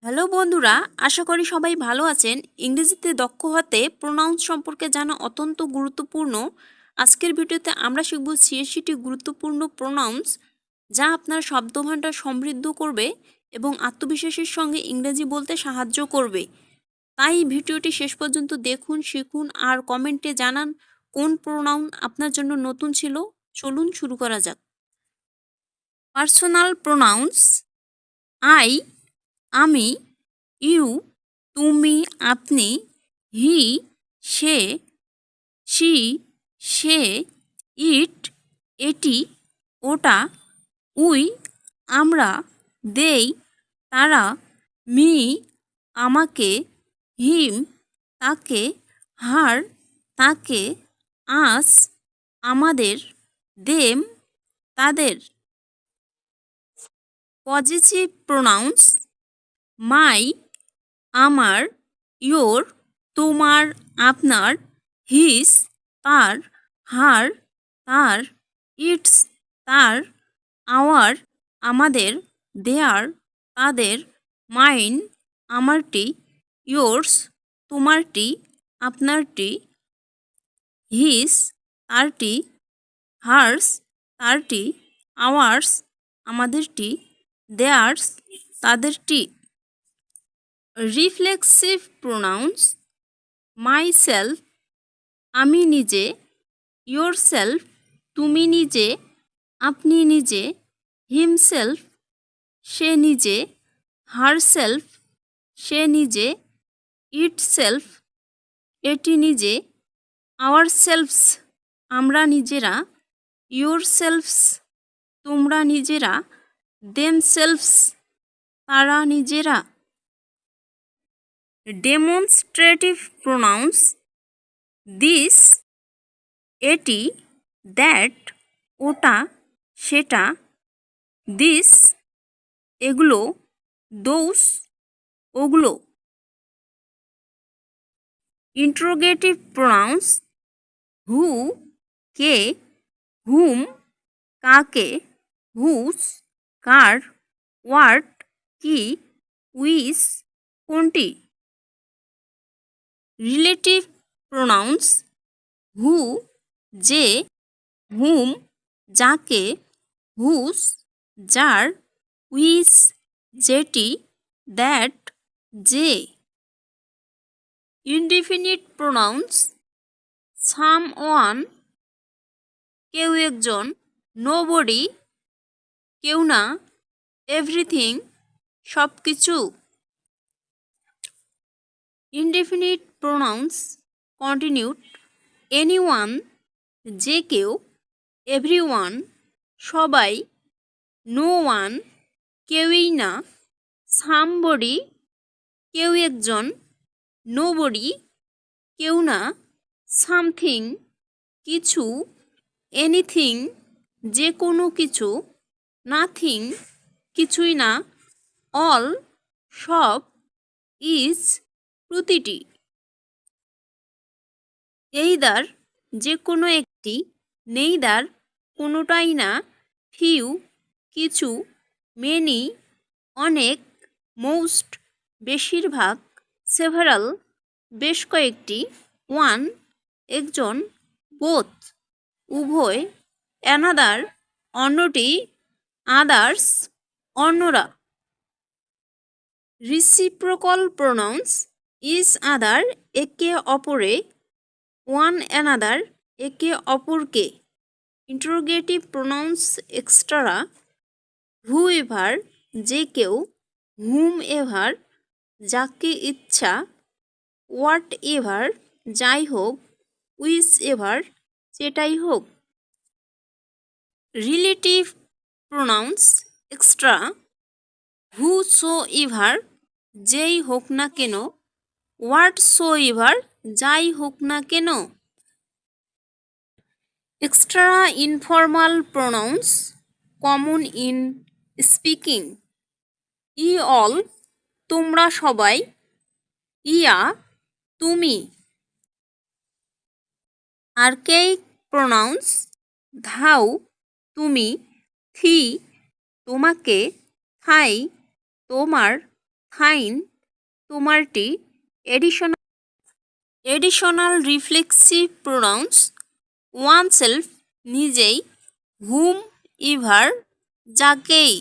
Hello বন্ধুরা, আশা করি সবাই ভালো আছেন। ইংরেজিতে দক্ষ হতে প্রোনাউন্স সম্পর্কে জানা অত্যন্ত গুরুত্বপূর্ণ। আজকের ভিডিওতে আমরা শিখব ৮৬টি গুরুত্বপূর্ণ প্রোনাউন্স, যা আপনার শব্দভাণ্ডার সমৃদ্ধ করবে এবং আত্মবিশ্বাসের সঙ্গে ইংরেজি বলতে সাহায্য করবে। তাই ভিডিওটি শেষ পর্যন্ত দেখুন, শিখুন আর কমেন্টে জানান কোন প্রোনাউন আপনার জন্য নতুন ছিল। চলুন শুরু করা যাক। পার্সোনাল প্রোনাউন্স: আই, আমি, ইউ, তুমি, আপনি, হি, সে, শি, সে, ইট, এটি, ওটা, উই, আমরা, দেই, তারা, মি, আমাকে, হিম, তাকে, হার, তাকে, আস, আমাদের, দেম, তাদের। পজিটিভ প্রোনাউন্স: মাই, আমার, ইয়োর, তোমার, আপনার, হিস, তার, হার, তার, ইটস, তার, আওয়ার, আমাদের, দেয়ার, তাদের, মাইন, আমারটি, ইয়োর্স, তোমারটি, আপনারটি, হিস, তারটি, হার্স, তারটি, আওয়ার্স, আমাদেরটি, দেয়ার্স, তাদেরটি। রিফ্লেক্সিভ প্রোনাউন্স: মাইসেলফ, আমি নিজে, ইয়োরসেলফ, তুমি নিজে, আপনি নিজে, হিমসেলফ, সে নিজে, হারসেলফ, সে নিজে, ইটসেলফ, এটি নিজে, আওয়ারসেলফস, আমরা নিজেরা, ইয়োরসেলফস, তোমরা নিজেরা, দেমসেলফস, তারা নিজেরা। ডেমনস্ট্রেটিভ প্রোনাউন্স: দিস, এটি, দ্যাট, ওটা, সেটা, দিস, এগুলো, দোস, ওগুলো। ইন্ট্রোগেটিভ প্রোনাউন্স: হু, কে, হুম, কাকে, হুস, কার, হোয়াট, কি, উইস, কোনটি। রিলেটিভ প্রোনাউন্স: হু, যে, হুম, যাকে, হুস, যার, উইস, যেটি, দ্যাট, যে। ইনডিফিনিট প্রোনাউন্স: সামওয়ান, কেউ একজন, নোবডি, কেউ না, এভরিথিং, সব কিছু। ইনডেফিনিট প্রোনাউন্স কন্টিনিউড: এনিওয়ান, যে কেউ, এভরিওয়ান, সবাই, নো ওয়ান, কেউই না, সামবডি, কেউ একজন, নোবডি, কেউ না, সামথিং, কিছু, এনিথিং, যে কোনো কিছু, নাথিং, কিছুই না, অল, সব, ইজ, প্রতিটি। এইদার, যে কোনো একটি, নেইদার, কোনোটাই না, ফিউ, কিছু, মেনি, অনেক, মোস্ট, বেশিরভাগ, সেভারাল, বেশ কয়েকটি, ওয়ান, একজন, বোথ, উভয়, অ্যানাদার, অন্যটি, আদার্স, অন্যরা। রিসিপ্রোকাল প্রোনাউন্স: ইজ আদার, একে অপরে, ওয়ান অ্যানাদার, একে অপরকে। ইন্টারোগেটিভ প্রোনাউন্স এক্সট্রা: হু এভার, যে কেউ, হুম এভার, যাকে ইচ্ছা, হোয়াট এভার, যাই হোক, উইচ এভার, যেটাই হোক। রিলেটিভ প্রোনাউন্স এক্সট্রা: হু সো এভার, যেই হোক না কেন, হোয়াট সো এভার, যাই হোক না কেন। Extra informal pronounce common in speaking: E all, তোমরা সবাই, ইয়া, তুমি। আর্কেইক প্রোনাউন্স: থাউ, তুমি, থি, তোমাকে, থাই, তোমার, থাইন, তোমারটি। Additional reflexive pronouns oneself, নিজেই। হুম, ইভার, যাকেই।